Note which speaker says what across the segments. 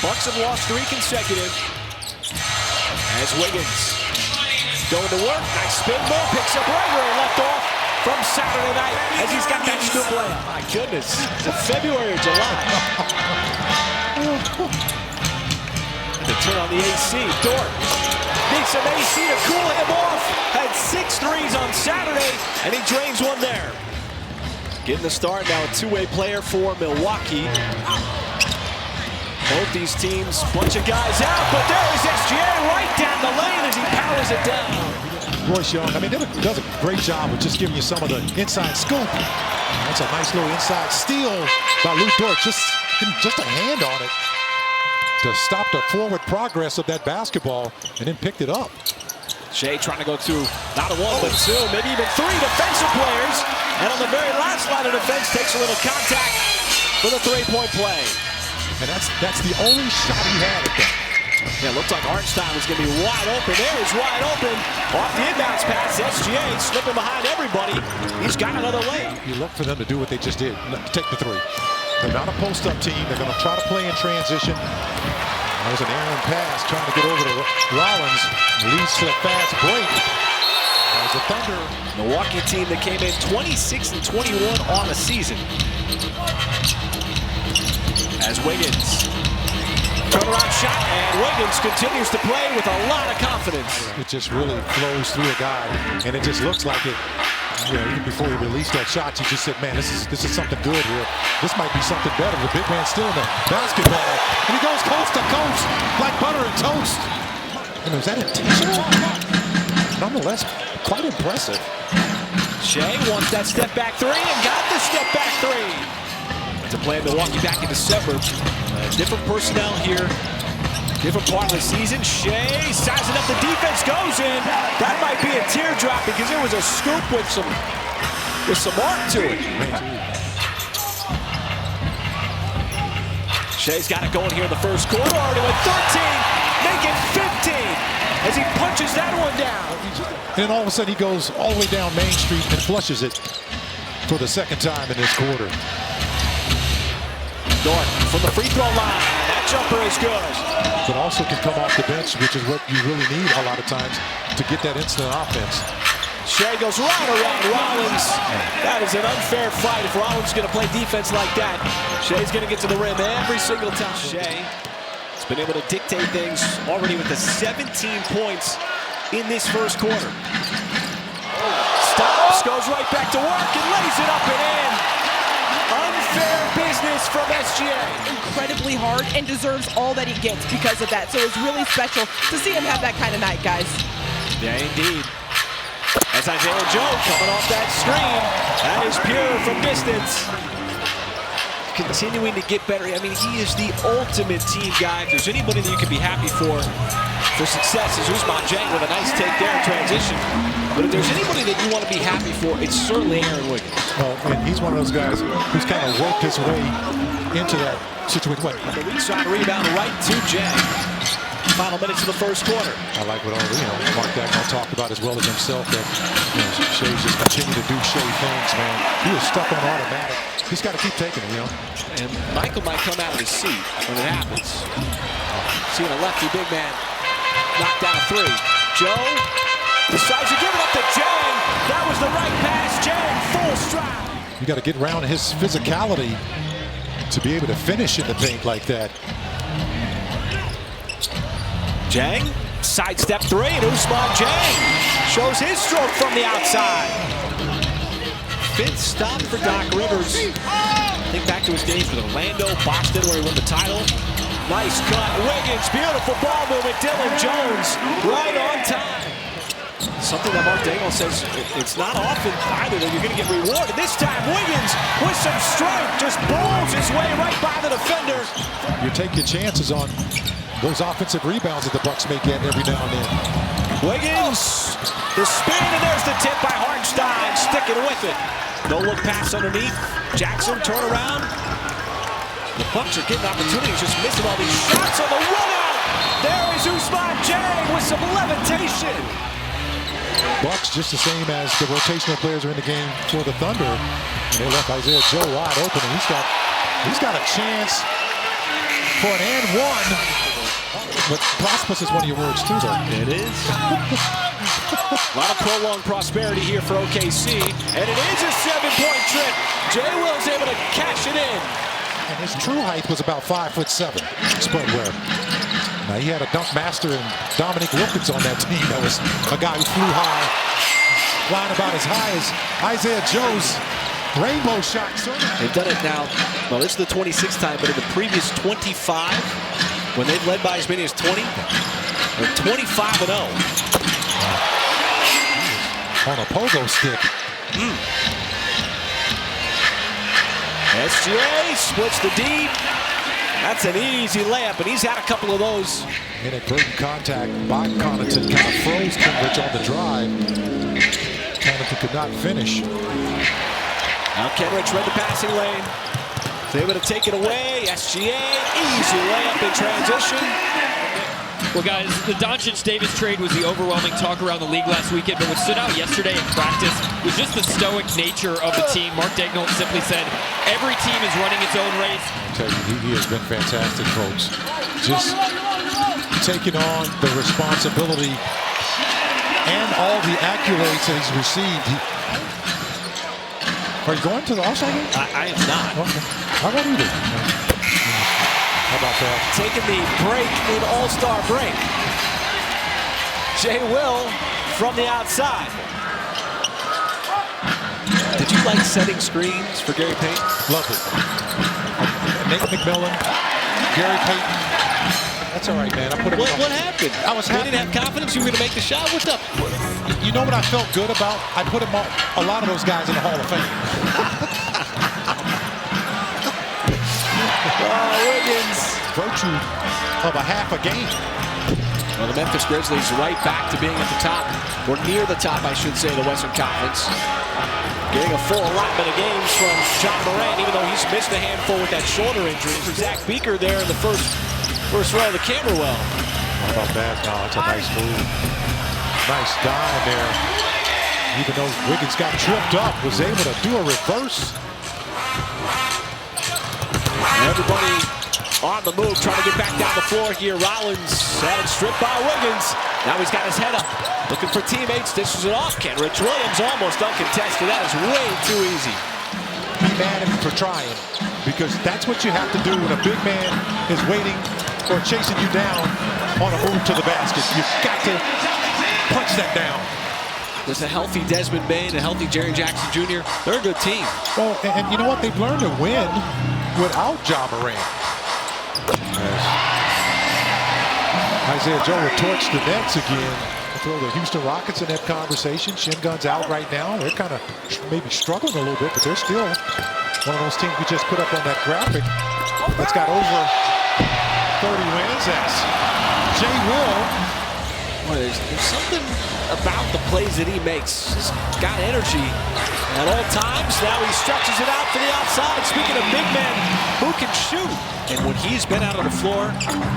Speaker 1: Bucks have lost 3 consecutive. As Wiggins going to work. Nice spin move. Picks up right where he left off from Saturday night as he's got that scoop layup. My goodness. Is it February or July? And to turn on the AC. Dort needs some AC to cool him off. Had 6 threes on Saturday, and he drains one there. Getting the start now, a two-way player for Milwaukee. Both these teams, bunch of guys out, but there is SGA right down the lane as he powers it down.
Speaker 2: Royce Young, I mean, does a great job of just giving you some of the inside scoop. That's a nice little inside steal by Lou Dort. Just a hand on it to stop the forward progress of that basketball, and then picked it up.
Speaker 1: Shea trying to go through not a 1, but 2, maybe even 3 defensive players. And on the very last line of defense, takes a little contact for the 3-point play.
Speaker 2: And that's the only shot he had at that.
Speaker 1: Yeah, it looked like Hartenstein was going to be wide open. There he's wide open. Off the inbounds pass, SGA slipping behind everybody. He's got another lane.
Speaker 2: You look for them to do what they just did, take the 3. They're not a post-up team. They're going to try to play in transition. There's an errant pass trying to get over to Rollins. Leads to a fast break. There's the Thunder.
Speaker 1: Milwaukee team that came in 26-21 on the season. As Wiggins. Turnaround shot, and Wiggins continues to play with a lot of confidence.
Speaker 2: It just really flows through a guy, and it just looks like it. You know, even before he released that shot, you just said, man, this is something good here. This might be something better. The big man still in the basketball. And he goes coast to coast like butter and toast. And was that intentional? Nonetheless, quite impressive.
Speaker 1: Shea wants that step back 3 and got the step back 3. To play Milwaukee back in December. Different personnel here. Different part of the season. Shea sizing up the defense, goes in. That might be a teardrop because it was a scoop with some arc to it. Shea's got it going here in the first quarter. Already with 13, make it 15 as he punches that one down.
Speaker 2: And then all of a sudden he goes all the way down Main Street and flushes it for the 2nd time in this quarter.
Speaker 1: Dort from the free throw line. That jumper is good.
Speaker 2: But also can come off the bench, which is what you really need a lot of times to get that instant offense.
Speaker 1: Shea goes right around Rollins. That is an unfair fight if Rollins is going to play defense like that. Shea's going to get to the rim every single time. Shea has been able to dictate things already with the 17 points in this first quarter. Stops, goes right back to work and lays it up and in. Unfair business from SGA.
Speaker 3: Incredibly hard and deserves all that he gets because of that. So it's really special to see him have that kind of night, guys.
Speaker 1: Yeah, indeed. As Isaiah Joe coming off that screen. That is pure from distance. Continuing to get better. I mean, he is the ultimate team guy. If there's anybody that you can be happy for success, is Ousmane Dieng with a nice take there in transition. But if there's anybody that you want to be happy for, it's certainly Aaron Wiggins.
Speaker 2: Well, and he's one of those guys who's kind of worked his way into that situation.
Speaker 1: The weak side rebound right to Dieng. Final minutes of the first quarter.
Speaker 2: I like what Mark Dagnall talked about as well as himself, that Shea's just continue to do Shea things, man. He was stuck on automatic. He's got to keep taking it,
Speaker 1: And Michael might come out of his seat when it happens. Seeing a lefty big man knock down a 3. Joe decides to give it up to Dieng. That was the right pass. Dieng full stride.
Speaker 2: You got to get around his physicality to be able to finish in the paint like that.
Speaker 1: Dieng, sidestep 3, and Ousmane Dieng shows his stroke from the outside. 5th stop for Doc Rivers. Think back to his days with Orlando, Boston, where he won the title. Nice cut, Wiggins, beautiful ball movement, Dylan Jones, right on time. Something that Mark Dagnall says it's not often either that you're going to get rewarded. This time, Wiggins, with some strength, just bowls his way right by the defender.
Speaker 2: You take your chances on those offensive rebounds that the Bucks may get every now and then.
Speaker 1: Wiggins, the spin, and there's the tip by Hartenstein, sticking with it. No look pass underneath. Jackson, turn around. The Bucks are getting opportunities, just missing all these shots on the run out. There is Ousmane Dieng with some levitation.
Speaker 2: Bucks just the same as the rotational players are in the game for the Thunder. And they left Isaiah Joe wide open, and he's got a chance for an and one. But prosperous is one of your words too, though.
Speaker 1: It is. A lot of prolonged prosperity here for OKC. And it is a 7-point trip. Jay Will's able to cash it in.
Speaker 2: And his true height was about 5'7", spread wear. Now he had a dunk master in Dominique Wilkins on that team. That was a guy who flew high, flying about as high as Isaiah Joe's rainbow shot.
Speaker 1: They've done it now. Well, this is the 26th time, but in the previous 25, when they've led by as many as 20, they're 25-0.
Speaker 2: On a pogo stick.
Speaker 1: SGA splits the D. That's an easy layup, and he's had a couple of those.
Speaker 2: Inadvertent contact by Connaughton kind of froze Kenrich on the drive. Connaughton could not finish.
Speaker 1: Now Kenrich read the passing lane. He's able to take it away. SGA, easy layup in transition.
Speaker 4: Well, guys, the Doncic-Davis trade was the overwhelming talk around the league last weekend, but what stood out yesterday in practice was just the stoic nature of the team. Mark Daigneault simply said, every team is running its own race.
Speaker 2: I'll tell you, he has been fantastic, folks. Just taking on the responsibility and all the accolades that he's received. Are you going to the All-Star game?
Speaker 1: I am not.
Speaker 2: Okay. How about you? How about that?
Speaker 1: Taking the break in All-Star break. Jay Will from the outside. Did you like setting screens for Gary Payton?
Speaker 2: Love it. Nate McMillan, Gary Payton. That's all right, man. I put him.
Speaker 1: What happened?
Speaker 2: I was happy.
Speaker 1: You didn't have confidence you were going to make the shot? What's up?
Speaker 2: You know what I felt good about? I put him on, a lot of those guys in the Hall of Fame.
Speaker 1: Wiggins.
Speaker 2: Virtue of a half a game.
Speaker 1: Well, the Memphis Grizzlies right back to being at the top, or near the top, I should say, of the Western Conference. Getting a full allotment of games from John Morant, even though he's missed a handful with that shoulder injury. For Zach Beaker there in the first row of the camera well.
Speaker 2: How about that? No, it's a nice move. Nice dive there. Even though Wiggins got tripped up, was able to do a reverse.
Speaker 1: Everybody on the move, trying to get back down the floor here. Rollins had it stripped by Wiggins. Now he's got his head up, looking for teammates. Dishes it off. Kenrich Williams almost uncontested. That is way too easy.
Speaker 2: Be mad at him for trying, because that's what you have to do when a big man is waiting or chasing you down on a move to the basket. You've got to punch that down.
Speaker 1: There's a healthy Desmond Bain, a healthy Jerry Jackson Jr. They're a good team.
Speaker 2: Well, and you know what? They've learned to win without Ja Morant. Isaiah Joe will torch the Nets again. Throw the Houston Rockets in that conversation. Shin Gun's out right now. They're kind of maybe struggling a little bit, but they're still one of those teams we just put up on that graphic that's got over 30 wins. That's Jay Will.
Speaker 1: Boy, there's something about the plays that he makes. He's got energy at all times. Now he stretches it out for the outside. Speaking of big men who can shoot. And when he's been out on the floor,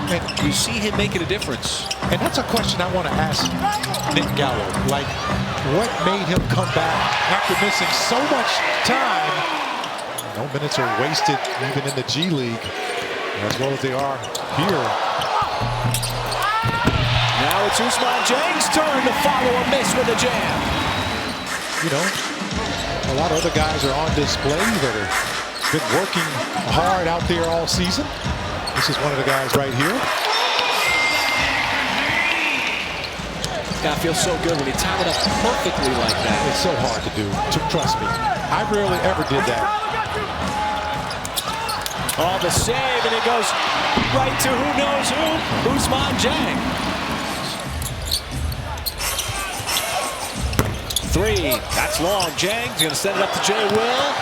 Speaker 1: and you see him making a difference.
Speaker 2: And that's a question I want to ask Nick Gallo. Like, what made him come back after missing so much time? No minutes are wasted even in the G League, as well as they are here.
Speaker 1: Now it's Ousmane Dieng's turn to follow a miss with a jam.
Speaker 2: You know, a lot of other guys are on display that have been working hard out there all season. This is one of the guys right here.
Speaker 1: Gotta feel so good when you time it up perfectly like that.
Speaker 2: It's so hard to do, trust me. I rarely ever did that.
Speaker 1: Oh, the save, and it goes right to who knows who, Ousmane Dieng. Three, that's long. Dieng's gonna send it up to Jay Will.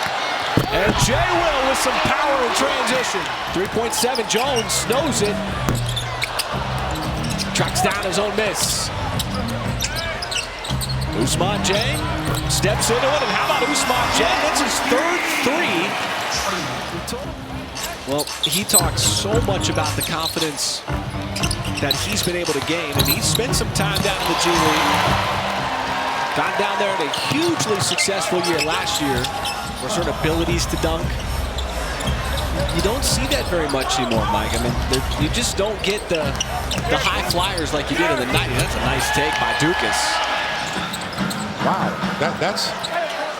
Speaker 1: And Jay Will with some power in transition. 3.7, Jones knows it. Tracks down his own miss. Ousmane Dieng steps into it, and how about Ousmane Dieng? That's his third three. Well, he talks so much about the confidence that he's been able to gain, and he's spent some time down in the G League. Got down there in a hugely successful year last year. For certain abilities to dunk. You don't see that very much anymore, Mike. I mean, you just don't get the high flyers like you did in the 90s. That's a nice take by Dukas.
Speaker 2: Wow, that's,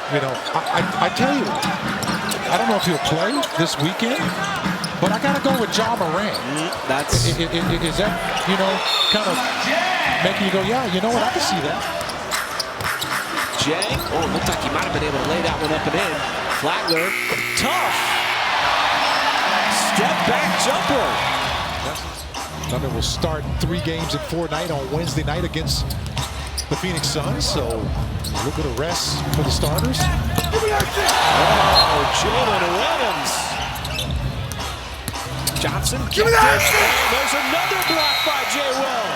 Speaker 2: you know, I tell you, I don't know if he'll play this weekend, but I got to go with Ja Morant.
Speaker 1: That's...
Speaker 2: Is that, you know, kind of making you go, yeah, you know what, I can see that.
Speaker 1: Jang, oh, it looked like he might have been able to lay that one up and in. Flagler, tough. Step back jumper.
Speaker 2: Thunder will start 3 games in 4 nights on Wednesday night against the Phoenix Suns, so a little bit of rest for the starters.
Speaker 1: Oh, Jalen Williams. Johnson, give it up. There's another block by Jay Will.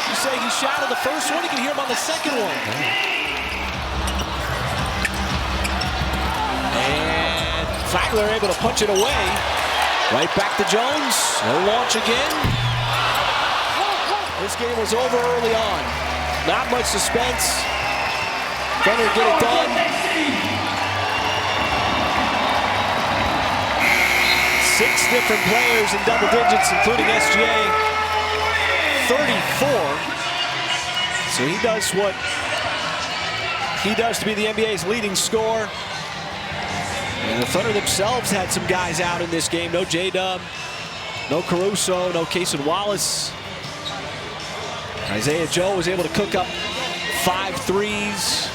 Speaker 1: You say he shot on the first one, you can hear him on the second one. And Flagler able to punch it away. Right back to Jones. He'll launch again. This game was over early on. Not much suspense. Thunder get it done. 6 different players in double digits, including SGA. 34. So he does what he does to be the NBA's leading scorer. And the Thunder themselves had some guys out in this game. No J-Dub, no Caruso, no Cason Wallace. Isaiah Joe was able to cook up 5 threes.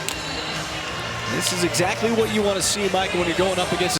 Speaker 1: This is exactly what you want to see, Michael, when you're going up against